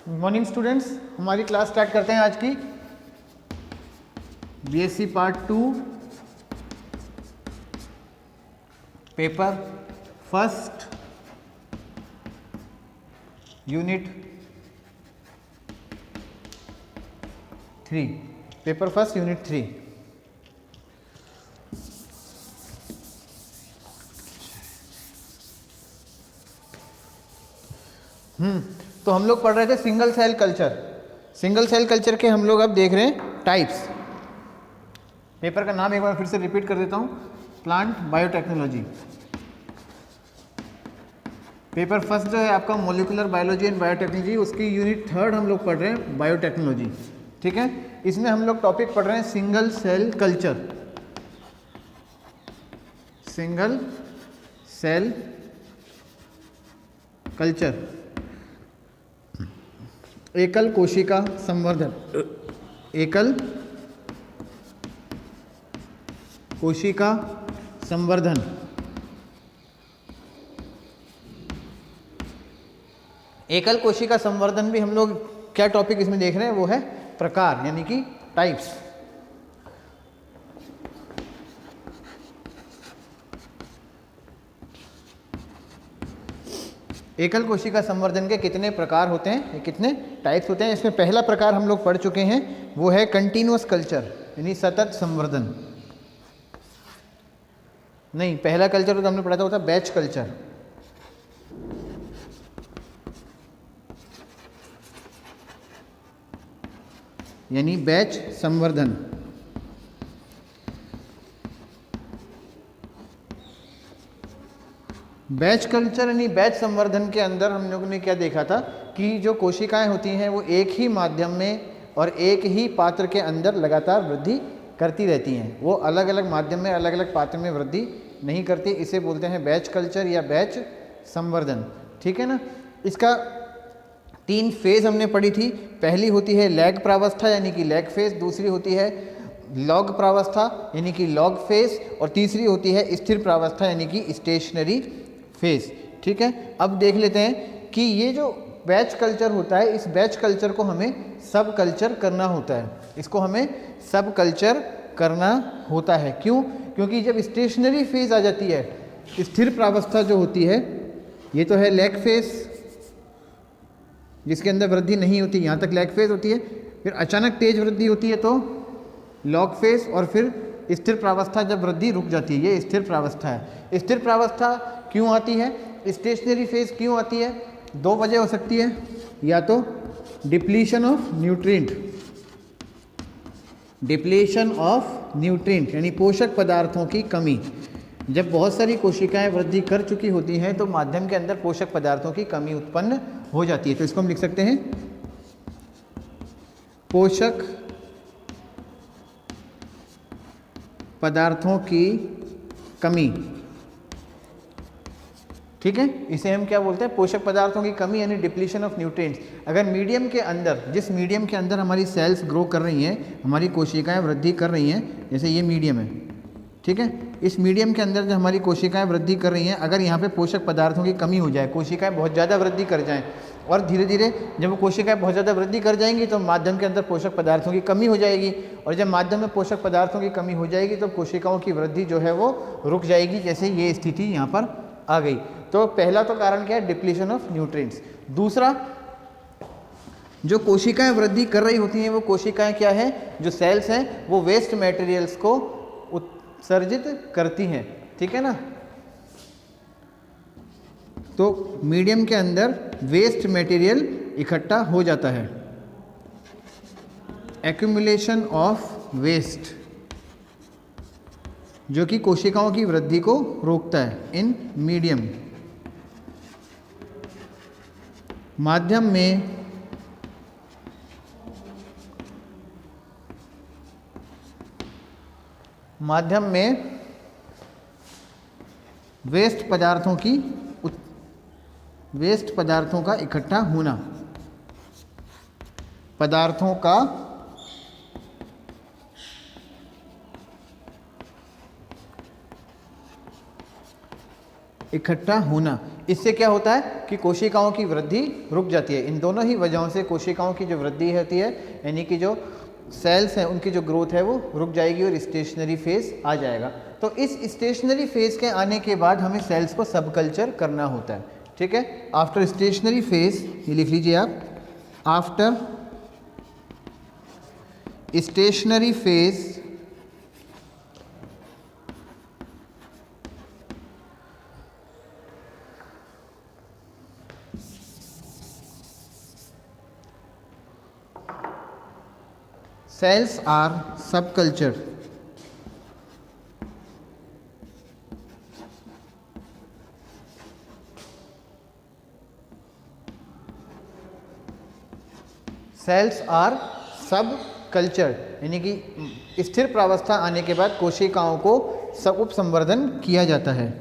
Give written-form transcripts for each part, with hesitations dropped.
Good morning students, हमारी class start करते हैं आज की BSc part 2 paper first unit 3 paper first unit 3। तो हम लोग पढ़ रहे थे single cell culture. Single cell culture के हम लोग अब देख रहे हैं टाइप्स। पेपर का नाम एक बार फिर से रिपीट कर देता हूँ, प्लांट बायोटेक्नोलॉजी। पेपर फर्स्ट जो है आपका मोलिकुलर बायोलॉजी एंड बायोटेक्नोलॉजी, उसकी यूनिट 3 हम लोग पढ़ रहे हैं बायोटेक्नोलॉजी। ठीक है, इसमें हम लोग टॉपिक पढ़ रहे हैं single cell culture. Single cell culture, एकल कोशिका संवर्धन। एकल कोशिका संवर्धन। एकल कोशिका संवर्धन भी हम लोग क्या टॉपिक इसमें देख रहे हैं, वो है प्रकार, यानी कि टाइप्स। एकल कोशिका संवर्धन के कितने प्रकार होते हैं, कितने टाइप्स होते हैं। इसमें पहला प्रकार हम लोग पढ़ चुके हैं, वो है कंटिन्यूअस कल्चर, यानी सतत संवर्धन। नहीं, पहला कल्चर तो हमने पढ़ा था, वो था बैच कल्चर। यानी बैच संवर्धन। बैच कल्चर यानी बैच संवर्धन के अंदर हम लोगों ने क्या देखा था कि जो कोशिकाएं होती हैं वो एक ही माध्यम में और एक ही पात्र के अंदर लगातार वृद्धि करती रहती हैं। वो अलग अलग माध्यम में, अलग अलग पात्र में वृद्धि नहीं करती। इसे बोलते हैं बैच कल्चर या बैच संवर्धन। ठीक है ना। इसका 3 फेज हमने पढ़ी थी। पहली होती है लैग प्रावस्था यानी कि लैग फेज, दूसरी होती है लॉग प्रावस्था यानी कि लॉग फेज, और तीसरी होती है स्थिर प्रावस्था यानी कि स्टेशनरी फेज। ठीक है, अब देख लेते हैं कि ये जो बैच कल्चर होता है, इस बैच कल्चर को हमें सब कल्चर करना होता है। इसको हमें सब कल्चर करना होता है। क्यों? क्योंकि जब स्टेशनरी फेज आ जाती है, स्थिर प्रावस्था जो होती है, ये तो है लैग फेज जिसके अंदर वृद्धि नहीं होती, यहाँ तक लैग फेज होती है। फिर अचानक तेज वृद्धि होती है तो लॉग फेज, और फिर स्थिर प्रावस्था जब वृद्धि रुक जाती है, ये स्थिर प्रावस्था है। स्थिर प्रावस्था क्यों आती है, स्टेशनरी फेज क्यों आती है? 2 वजह हो सकती है। या तो depletion of nutrient, depletion of nutrient यानी पोषक पदार्थों की कमी। जब बहुत सारी कोशिकाएं वृद्धि कर चुकी होती हैं तो माध्यम के अंदर पोषक पदार्थों की कमी उत्पन्न हो जाती है। तो इसको हम लिख सकते हैं पोषक पदार्थों की कमी। ठीक है, इसे हम क्या बोलते हैं? पोषक पदार्थों की कमी यानी डिप्लीशन ऑफ न्यूट्रिएंट्स। अगर मीडियम के अंदर, जिस मीडियम के अंदर हमारी सेल्स ग्रो कर रही हैं, हमारी कोशिकाएं वृद्धि कर रही हैं, जैसे ये मीडियम है, ठीक है, इस मीडियम के अंदर जो हमारी कोशिकाएं वृद्धि कर रही हैं, अगर यहाँ पे पोषक पदार्थों की कमी हो जाए, कोशिकाएं बहुत ज़्यादा वृद्धि कर जाएं, और धीरे धीरे जब वो कोशिकाएं बहुत ज़्यादा वृद्धि कर जाएंगी तो माध्यम के अंदर पोषक पदार्थों की कमी हो जाएगी, और जब माध्यम में पोषक पदार्थों की कमी हो जाएगी तो कोशिकाओं की वृद्धि जो है वो रुक जाएगी, जैसे ये स्थिति यहाँ पर आ गई। तो पहला तो कारण क्या है? Depletion of nutrients. दूसरा, जो कोशिकाएं वृद्धि कर रही होती हैं वो कोशिकाएं क्या है, जो सेल्स हैं वो वेस्ट मटेरियल्स को उत्सर्जित करती हैं। ठीक है ना। तो मीडियम के अंदर वेस्ट मटेरियल इकट्ठा हो जाता है, एक्यूमुलेशन ऑफ वेस्ट, जो कि कोशिकाओं की वृद्धि को रोकता है इन मीडियम। माध्यम में वेस्ट पदार्थों का इकट्ठा होना, पदार्थों का इकट्ठा होना। इससे क्या होता है कि कोशिकाओं की वृद्धि रुक जाती है। इन दोनों ही वजहों से कोशिकाओं की जो वृद्धि होती है, यानी कि जो सेल्स हैं उनकी जो ग्रोथ है वो रुक जाएगी और स्टेशनरी फेज आ जाएगा। तो इस स्टेशनरी फेज के आने के बाद हमें सेल्स को सब कल्चर करना होता है। ठीक है, आफ्टर स्टेशनरी फेज, ये लिख लीजिए आप, after stationary phase cells are subculture. Cells are subculture, यानी कि स्थिर प्रावस्था आने के बाद कोशिकाओं को सब उप संवर्धन किया जाता है।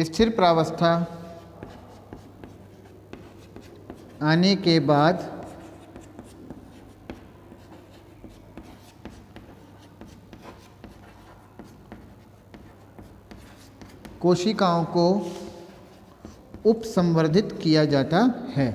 स्थिर प्रावस्था आने के बाद कोशिकाओं को उपसंवर्धित किया जाता है।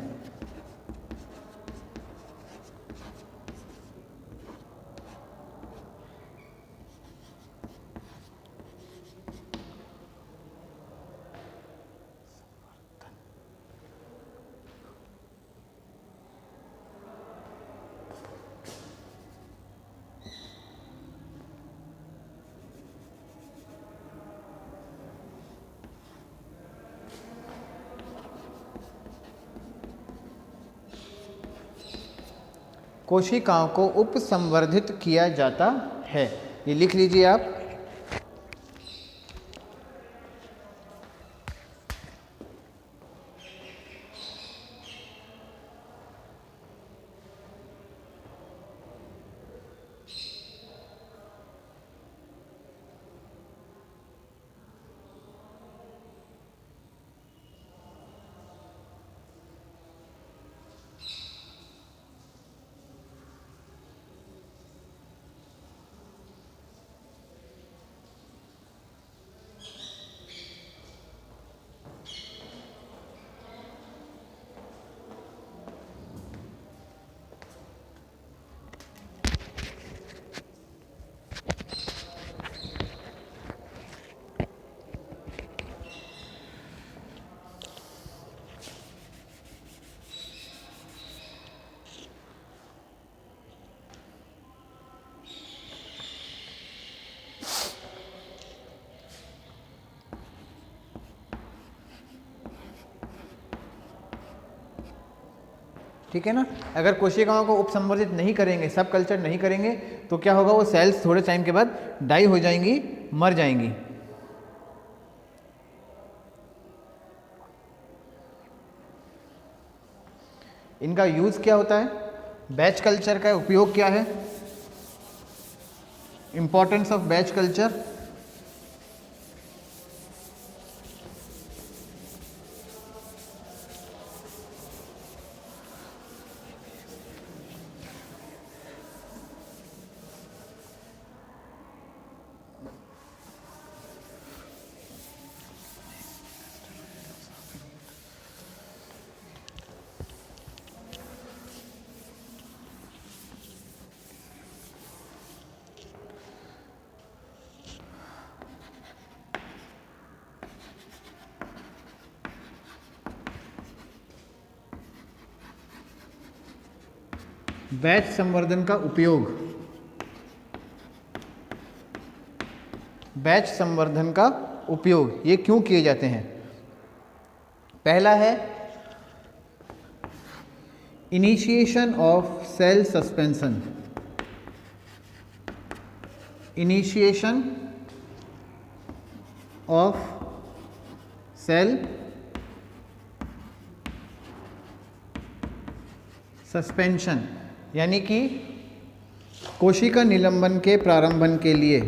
कोशिकाओं को उपसंवर्धित किया जाता है, ये लिख लीजिए आप। ठीक है ना। अगर कोशिकाओं को उपसंवर्धित नहीं करेंगे, सब कल्चर नहीं करेंगे, तो क्या होगा, वो सेल्स थोड़े टाइम के बाद डाई हो जाएंगी, मर जाएंगी। इनका यूज क्या होता है, बैच कल्चर का उपयोग क्या है, importance of batch culture. Batch संवर्धन का उपयोग, बैच संवर्धन का उपयोग ये क्यों किए जाते हैं। पहला है initiation of cell suspension, initiation of cell suspension, यानी कि कोशिका निलंबन के प्रारंभन के लिए,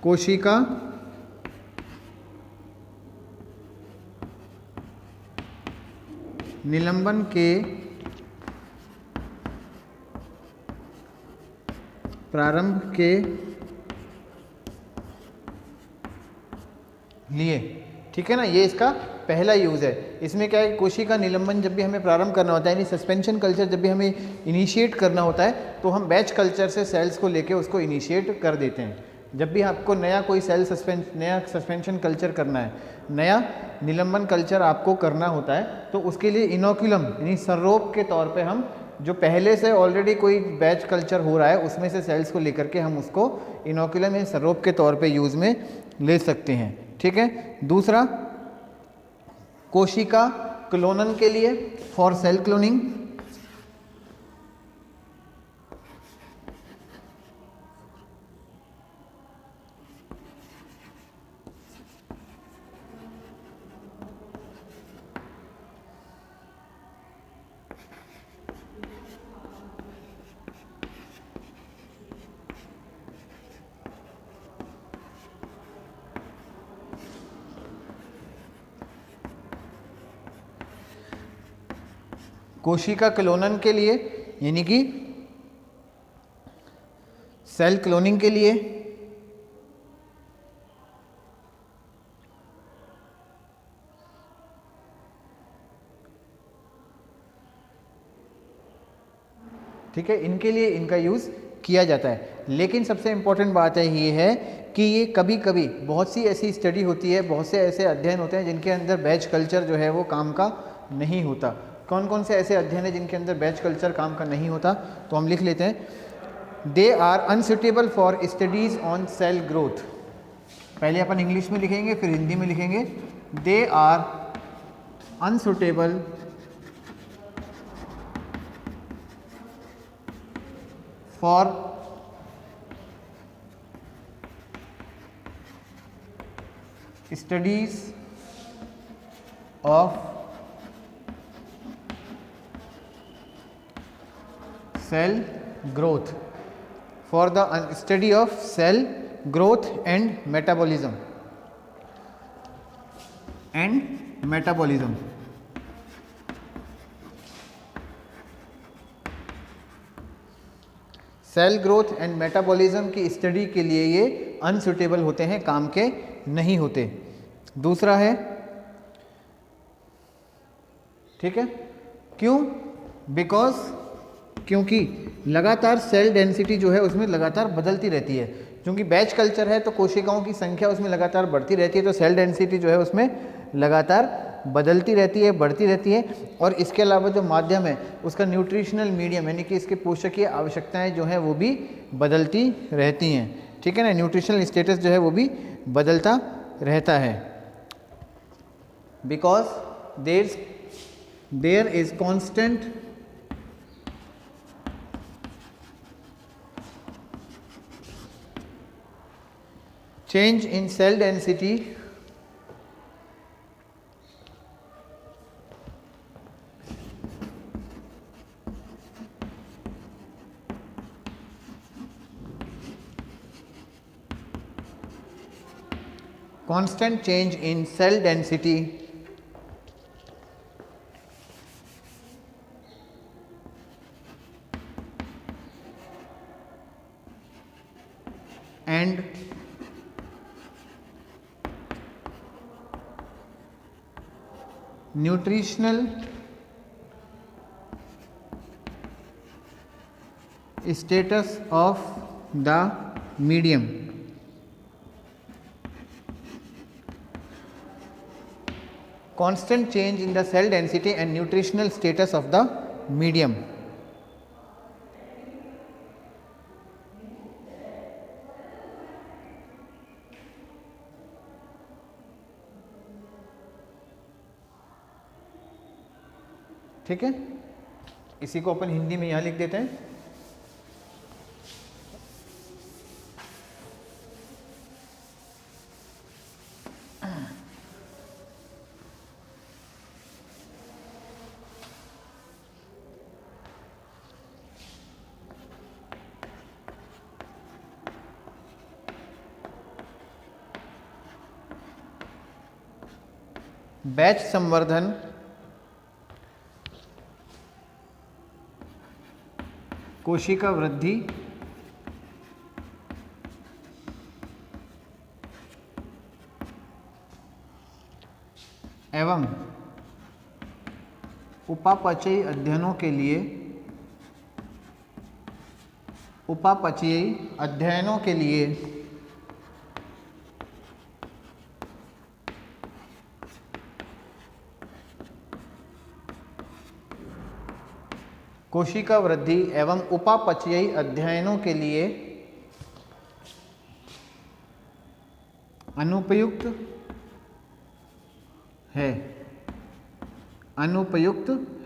कोशिका निलंबन के प्रारंभ के लिए, ठीक है ना, ये इसका पहला यूज़ है। इसमें क्या है, कोशिका निलंबन जब भी हमें प्रारंभ करना होता है, यानी सस्पेंशन कल्चर जब भी हमें इनिशिएट करना होता है, तो हम बैच कल्चर से सेल्स को लेके उसको इनिशिएट कर देते हैं। जब भी आपको नया कोई नया सस्पेंशन कल्चर करना है, नया निलंबन कल्चर आपको करना होता है, तो उसके लिए इनोकुलम यानी सर्रोप के तौर पे हम जो पहले से ऑलरेडी कोई बैच कल्चर हो रहा है उसमें से सेल्स को लेकर के हम उसको इनोकुलम या सर्रोप के तौर पे यूज़ में ले सकते हैं, ठीक है। दूसरा, कोशिका क्लोनन के लिए, फॉर सेल क्लोनिंग, कोशिका क्लोनन के लिए यानी कि सेल क्लोनिंग के लिए, ठीक है, इनके लिए इनका यूज़ किया जाता है। लेकिन सबसे इम्पोर्टेंट बात है ये है कि ये कभी कभी बहुत सी ऐसी स्टडी होती है, बहुत से ऐसे अध्ययन होते हैं जिनके अंदर बैच कल्चर जो है वो काम का नहीं होता। कौन कौन से ऐसे अध्ययन है जिनके अंदर बैच कल्चर काम का नहीं होता, तो हम लिख लेते हैं। They are unsuitable for studies on cell growth. पहले अपन इंग्लिश में लिखेंगे फिर हिंदी में लिखेंगे। They are unsuitable for studies of cell growth, for the study of cell growth and metabolism cell growth and metabolism की स्टडी के लिए ये अनसुटेबल होते हैं, काम के नहीं होते। दूसरा है, ठीक है, क्यों? क्योंकि लगातार सेल डेंसिटी जो है उसमें लगातार बदलती रहती है। क्योंकि बैच कल्चर है तो कोशिकाओं की संख्या उसमें लगातार बढ़ती रहती है, तो सेल डेंसिटी जो है उसमें लगातार बदलती रहती है, बढ़ती रहती है। और इसके अलावा जो माध्यम है उसका न्यूट्रिशनल मीडियम यानी कि इसके पोषकीय आवश्यकताएं जो हैं वो भी बदलती रहती हैं, ठीक है ना। न्यूट्रिशनल स्टेटस जो है वो भी बदलता रहता है। Because there is constant change in cell density constant change in cell density and nutritional status of the medium, constant change in the cell density and nutritional status of the medium। ठीक है, इसी को अपन हिंदी में यहाँ लिख देते हैं। Batch संवर्धन कोशिका वृद्धि एवं उपापचयी अध्ययनों के लिए कोशिका वृद्धि एवं उपापचयी अध्ययनों के लिए अनुपयुक्त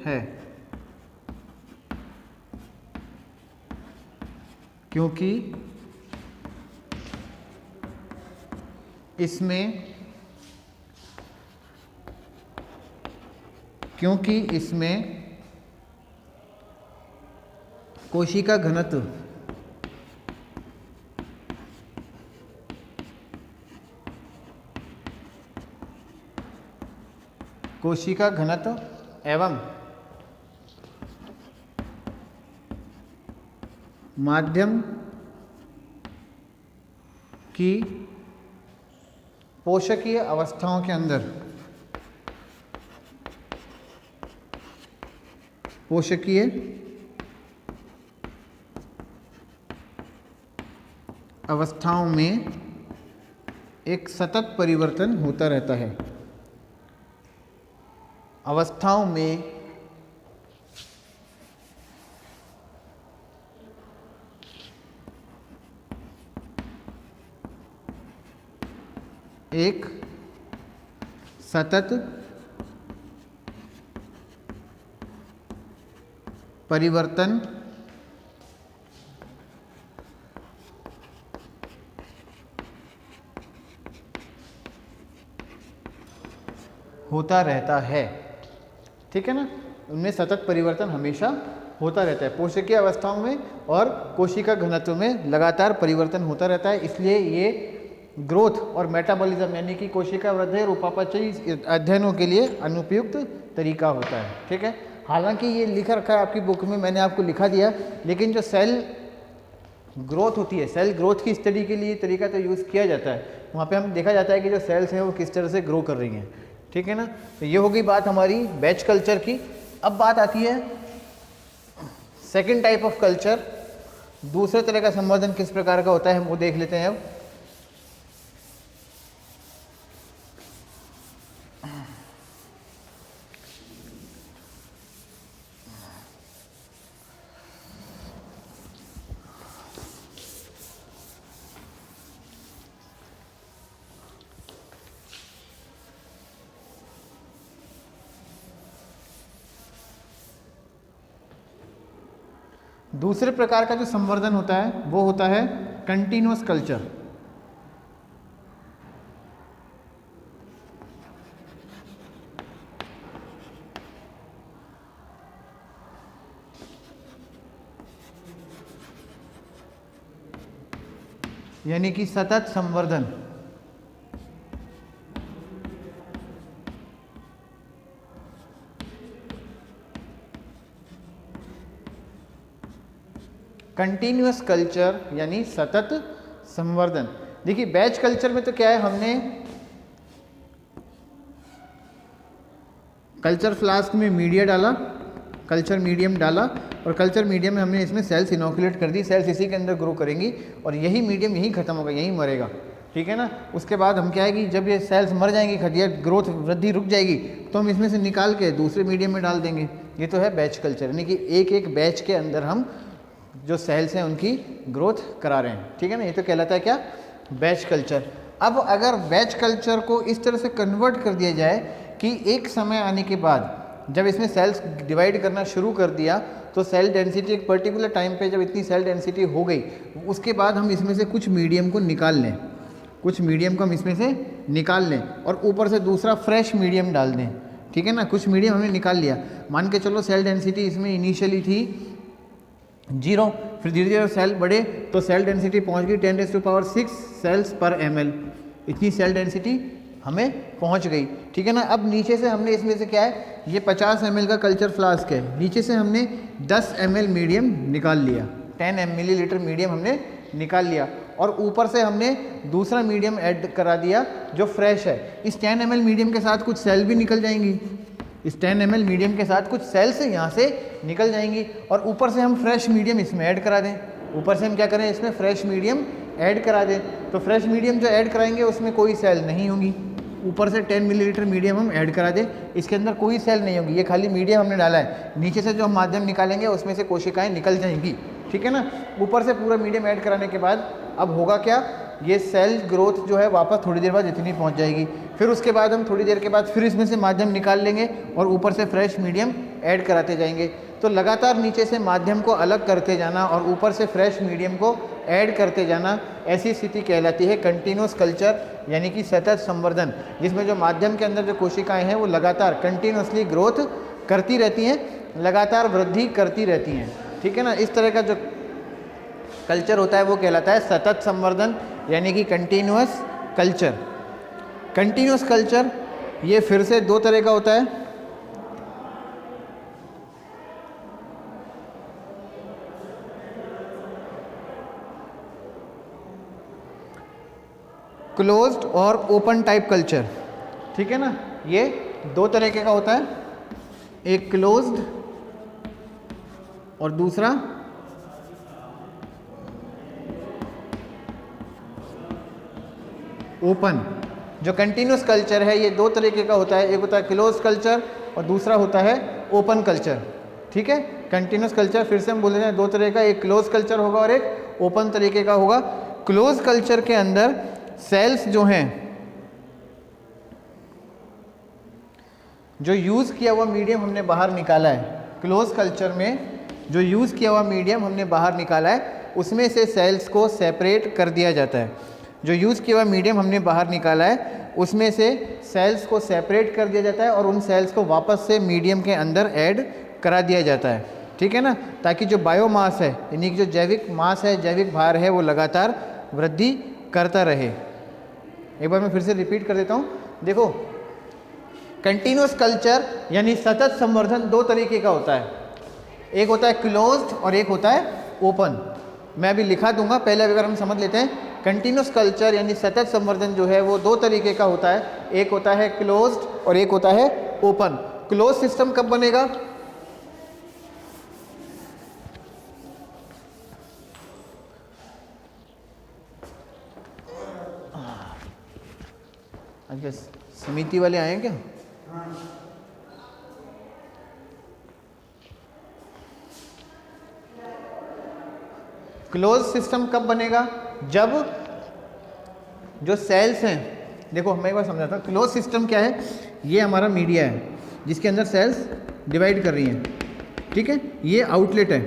है क्योंकि इसमें कोशिका घनत्व एवं माध्यम की पोषकीय अवस्थाओं के अंदर अवस्थाओं में एक सतत परिवर्तन होता रहता है। अवस्थाओं में एक सतत परिवर्तन होता रहता है। ठीक है ना, उनमें सतत परिवर्तन हमेशा होता रहता है। पोषकीय अवस्थाओं में और कोशिका घनत्व में लगातार परिवर्तन होता रहता है, इसलिए ये ग्रोथ और मेटाबॉलिज्म यानी कि कोशिका वृद्धि और उपापचयी अध्ययनों के लिए अनुपयुक्त तरीका होता है। ठीक है, हालांकि ये लिखा रखा है आपकी बुक में, मैंने आपको लिखा दिया, लेकिन जो सेल ग्रोथ होती है, सेल ग्रोथ की स्टडी के लिए तरीका तो यूज़ किया जाता है। वहाँ पे हम देखा जाता है कि जो सेल्स हैं वो किस तरह से ग्रो कर रही हैं। ठीक है ना, तो ये हो गई बात हमारी बैच कल्चर की। अब बात आती है सेकेंड टाइप ऑफ कल्चर, दूसरे तरह का संवर्धन किस प्रकार का होता है वो देख लेते हैं अब। दूसरे प्रकार का जो संवर्धन होता है वो होता है कंटिन्यूअस कल्चर। यानी कि सतत संवर्धन। कंटिन्यूअस कल्चर यानी सतत संवर्धन। देखिए बैच कल्चर में तो क्या है, हमने कल्चर फ्लास्क में मीडिया डाला, कल्चर मीडियम डाला, और कल्चर मीडियम में हमने इसमें सेल्स इनोकुलेट कर दी, सेल्स इसी के अंदर ग्रो करेंगी और यही मीडियम यहीं खत्म होगा, यहीं मरेगा। ठीक है ना, उसके बाद हम क्या है कि जब ये सेल्स मर जाएंगी, खटिया ग्रोथ वृद्धि रुक जाएगी, तो हम इसमें से निकाल के दूसरे मीडियम में डाल देंगे। ये तो है बैच कल्चर, यानी कि एक एक बैच के अंदर हम जो सेल्स हैं उनकी ग्रोथ करा रहे हैं। ठीक है ना, ये तो कहलाता है क्या, बैच कल्चर। अब अगर बैच कल्चर को इस तरह से कन्वर्ट कर दिया जाए कि एक समय आने के बाद जब इसमें सेल्स डिवाइड करना शुरू कर दिया, तो सेल डेंसिटी एक पर्टिकुलर टाइम पे जब इतनी सेल डेंसिटी हो गई, उसके बाद हम इसमें से कुछ मीडियम को निकाल लें, कुछ मीडियम को हम इसमें से निकाल लें और ऊपर से दूसरा फ्रेश मीडियम डाल दें। ठीक है ना, कुछ मीडियम हमने निकाल लिया, मान के चलो सेल डेंसिटी इसमें इनिशियली थी 0, फिर धीरे धीरे सेल बढ़े तो सेल डेंसिटी पहुंच गई 10⁻⁶ सेल्स पर ml। इतनी सेल डेंसिटी हमें पहुंच गई, ठीक है ना। अब नीचे से हमने इसमें से क्या है, ये 50 ml का कल्चर फ्लास्क है, नीचे से हमने 10 ml मीडियम निकाल लिया, 10 मिलीलीटर मीडियम हमने निकाल लिया, और ऊपर से हमने दूसरा मीडियम ऐड करा दिया जो फ्रेश है। इस 10 ml मीडियम के साथ कुछ सेल भी निकल जाएंगी, इस 10 ml मीडियम के साथ कुछ सेल्स यहाँ से निकल जाएंगी, और ऊपर से हम फ्रेश मीडियम इसमें ऐड करा दें, ऊपर से हम क्या करें, इसमें फ्रेश मीडियम ऐड करा दें। तो फ्रेश मीडियम जो ऐड कराएंगे उसमें कोई सेल नहीं होगी, ऊपर से 10 मिलीलीटर मीडियम हम ऐड करा दें, इसके अंदर कोई सेल नहीं होगी, ये खाली मीडियम हमने डाला है। नीचे से जो हम माध्यम निकालेंगे उसमें से कोशिकाएं निकल जाएंगी, ठीक है ना। ऊपर से पूरा मीडियम ऐड कराने के बाद अब होगा क्या, ये सेल ग्रोथ जो है वापस थोड़ी देर बाद इतनी पहुंच जाएगी। फिर उसके बाद हम थोड़ी देर के बाद फिर इसमें से माध्यम निकाल लेंगे और ऊपर से फ्रेश मीडियम ऐड कराते जाएंगे। तो लगातार नीचे से माध्यम को अलग करते जाना और ऊपर से फ्रेश मीडियम को ऐड करते जाना, ऐसी स्थिति कहलाती है कंटिन्यूस कल्चर, यानी कि सतत संवर्धन, जिसमें जो माध्यम के अंदर जो कोशिकाएं हैं वो लगातार कंटिन्यूसली ग्रोथ करती रहती हैं, लगातार वृद्धि करती रहती हैं, ठीक है ना। इस तरह का जो कल्चर होता है वो कहलाता है सतत संवर्धन, यानी कि कंटिन्यूअस कल्चर। कंटिन्यूअस कल्चर ये फिर से दो तरह का होता है, क्लोज्ड और ओपन टाइप कल्चर, ठीक है ना। ये दो तरीके का होता है, एक क्लोज्ड और दूसरा ओपन। जो कंटिन्यूस कल्चर है ये दो तरीके का होता है, एक होता है क्लोज कल्चर और दूसरा होता है ओपन कल्चर, ठीक है। कंटिन्यूस कल्चर फिर से हम बोल रहे हैं दो तरह का, एक क्लोज कल्चर होगा और एक ओपन तरीके का होगा। क्लोज कल्चर के अंदर सेल्स जो हैं, जो यूज़ किया हुआ मीडियम हमने बाहर निकाला है, क्लोज कल्चर में जो यूज़ किया हुआ मीडियम हमने बाहर निकाला है उसमें से सेल्स को सेपरेट कर दिया जाता है। जो यूज़ किया हुआ मीडियम हमने बाहर निकाला है उसमें से सेल्स को सेपरेट कर दिया जाता है और उन सेल्स को वापस से मीडियम के अंदर ऐड करा दिया जाता है, ठीक है ना, ताकि जो बायोमास है, यानी कि जो जैविक मास है, जैविक भार है, वो लगातार वृद्धि करता रहे। एक बार मैं फिर से रिपीट कर देता हूँ, देखो कंटिन्यूस कल्चर यानी सतत संवर्धन दो तरीके का होता है, एक होता है क्लोज्ड और एक होता है ओपन। मैं अभी लिखा दूंगा, पहले अगर हम समझ लेते हैं। कंटिन्यूस कल्चर यानी सतत संवर्धन जो है वो दो तरीके का होता है, एक होता है क्लोज्ड और एक होता है ओपन। क्लोज सिस्टम कब बनेगा, अच्छा समिति वाले आए हैं क्या? क्लोज सिस्टम कब बनेगा, जब जो सेल्स हैं, देखो मैं एक बार समझाता हूँ। क्लोज सिस्टम क्या है, ये हमारा मीडिया है जिसके अंदर सेल्स डिवाइड कर रही हैं, ठीक है। ये आउटलेट है,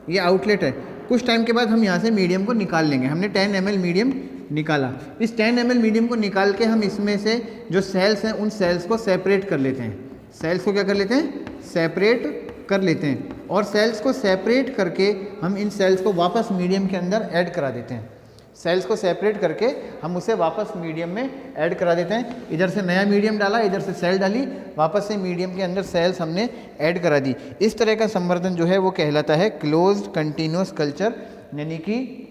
ये आउटलेट है। कुछ टाइम के बाद हम यहाँ से मीडियम को निकाल लेंगे। हमने 10 ml मीडियम निकाला, इस 10 ml मीडियम को निकाल के हम इसमें से जो सेल्स हैं उन सेल्स को सेपरेट कर लेते हैं। सेल्स को क्या कर लेते हैं, सेपरेट कर लेते हैं, और सेल्स को सेपरेट करके हम इन सेल्स को वापस मीडियम के अंदर ऐड करा देते हैं। सेल्स को सेपरेट करके हम उसे वापस मीडियम में ऐड करा देते हैं। इधर से नया मीडियम डाला, इधर से सेल डाली, वापस से मीडियम के अंदर सेल्स हमने ऐड करा दी। इस तरह का संवर्धन जो है वो कहलाता है क्लोज्ड कंटिन्यूअस कल्चर, यानी कि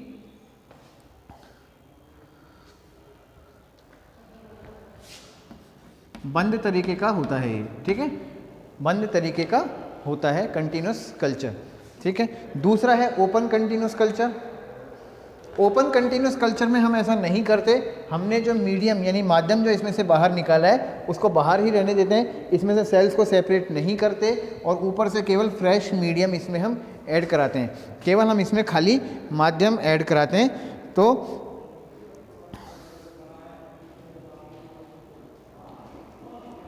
बंद तरीके का होता है ये, ठीक है, बंद तरीके का होता है कंटिन्यूअस कल्चर, ठीक है। दूसरा है open continuous culture. Open continuous culture में हम ऐसा नहीं करते, हमने जो मीडियम यानी माध्यम जो इसमें से बाहर निकाला है उसको बाहर ही रहने देते हैं, इसमें से सेल्स को सेपरेट नहीं करते, और ऊपर से केवल फ्रेश मीडियम इसमें हम ऐड कराते हैं, केवल हम इसमें खाली माध्यम ऐड कराते हैं। तो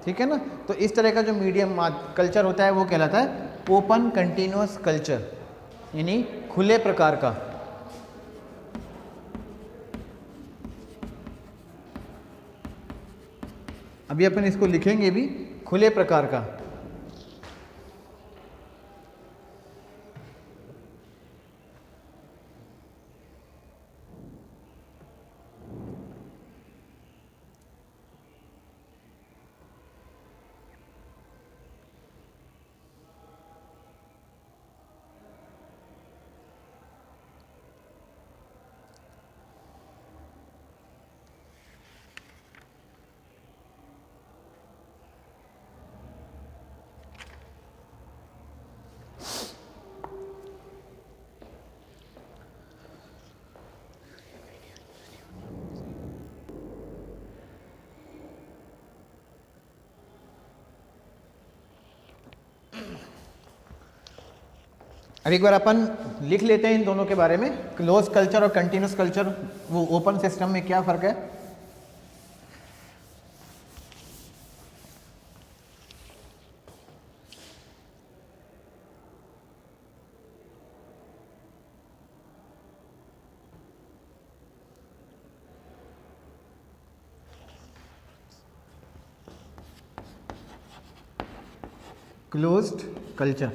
ठीक है ना, तो इस तरह का जो मीडियम कल्चर होता है वो कहलाता है ओपन कंटिन्यूअस कल्चर, यानी खुले प्रकार का। अभी अपन इसको लिखेंगे भी, खुले प्रकार का। अब एक बार अपन लिख लेते हैं इन दोनों के बारे में, क्लोज कल्चर और कंटिन्यूस कल्चर, वो ओपन सिस्टम में क्या फ़र्क है। क्लोज्ड कल्चर,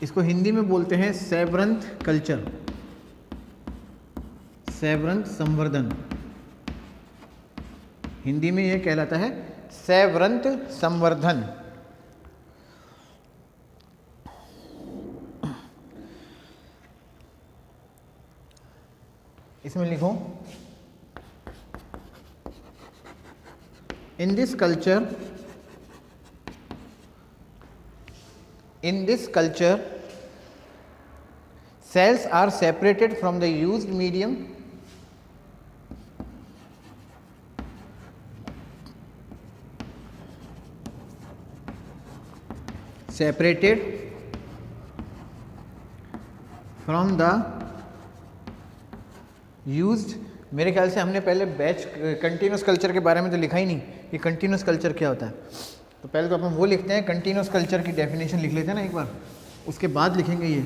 इसको हिंदी में बोलते हैं सैवरंत कल्चर, सैवरंत संवर्धन, हिंदी में यह कहलाता है सैवरंत संवर्धन। इसमें लिखो, in this culture cells are separated from the used medium मेरे ख्याल से हमने पहले बैच कंटिन्यूस कल्चर के बारे में तो लिखा ही नहीं कि कंटिन्यूस कल्चर क्या होता है। तो पहले तो अपन वो लिखते हैं, कंटिन्यूस कल्चर की डेफिनेशन लिख लेते हैं ना एक बार, उसके बाद लिखेंगे ये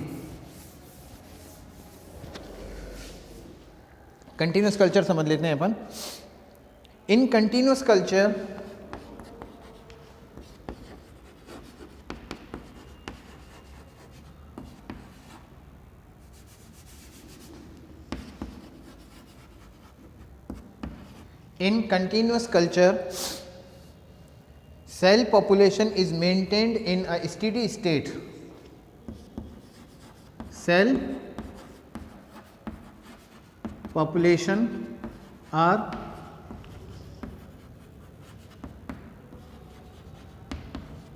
कंटिन्यूस कल्चर समझ लेते हैं अपन। In continuous culture cell population is maintained in a steady state. Cell population are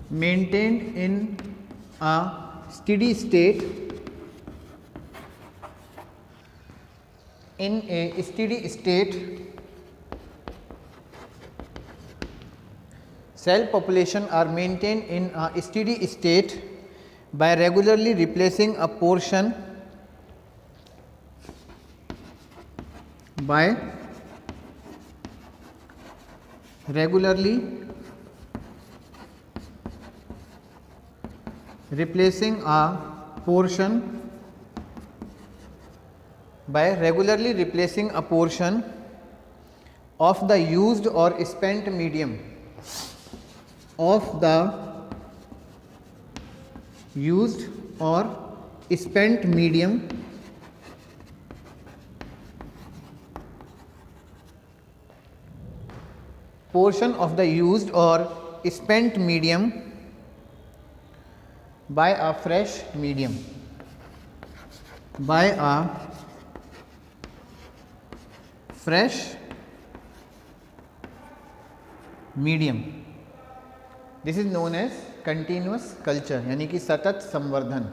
maintained in a steady state. In a steady state, cell population are maintained in a steady state by regularly replacing a portion of the used or spent medium portion of the used or spent medium by a fresh medium, this is known as continuous culture, यानी कि सतत संवर्धन।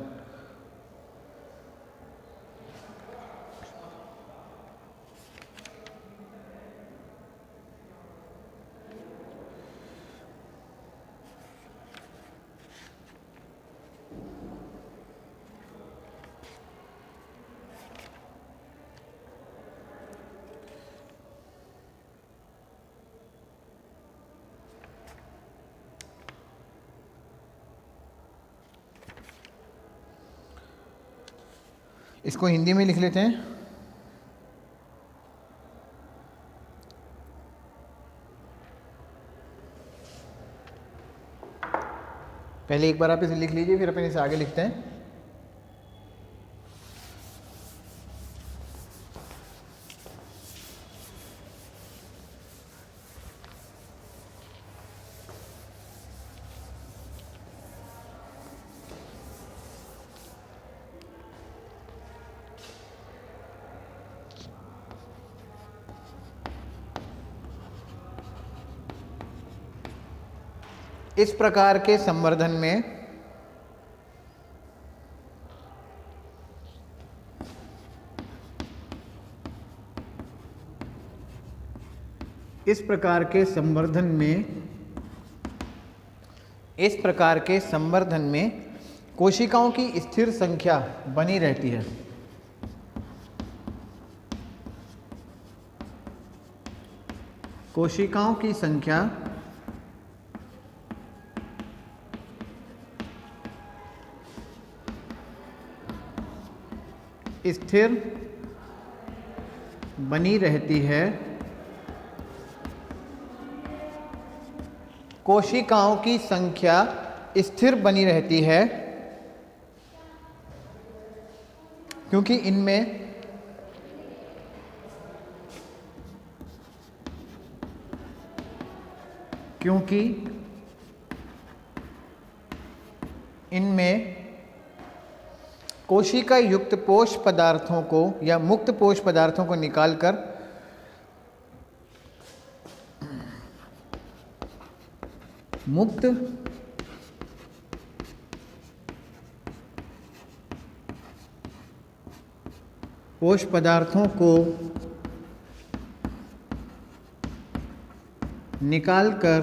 इसको हिंदी में लिख लेते हैं। पहले एक बार आप इसे लिख लीजिए, फिर अपन इसे आगे लिखते हैं। इस प्रकार के संवर्धन में कोशिकाओं की स्थिर संख्या बनी रहती है। कोशिकाओं की संख्या स्थिर बनी रहती है। कोशिकाओं की संख्या स्थिर बनी रहती है क्योंकि इनमें कोशिका युक्त पोष पदार्थों को या मुक्त पोष पदार्थों को निकालकर मुक्त पोष पदार्थों को निकालकर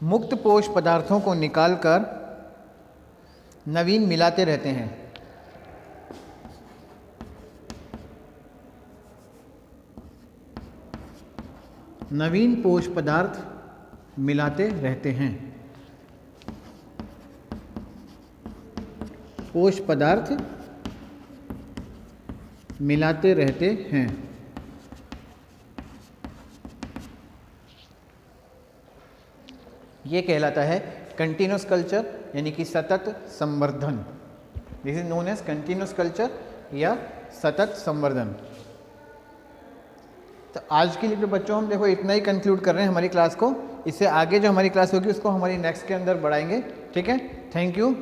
मुक्त पोष पदार्थों को निकालकर नवीन मिलाते रहते हैं। नवीन पोष पदार्थ मिलाते रहते हैं। पोष पदार्थ मिलाते रहते हैं। ये कहलाता है कंटिन्यूस कल्चर, यानी कि सतत संवर्धन। This is known as continuous culture या सतत संवर्धन। तो आज के लिए तो बच्चों हम देखो इतना ही कंक्लूड कर रहे हैं हमारी क्लास को। इससे आगे जो हमारी क्लास होगी उसको हमारी नेक्स्ट के अंदर बढ़ाएंगे। ठीक है, थैंक यू।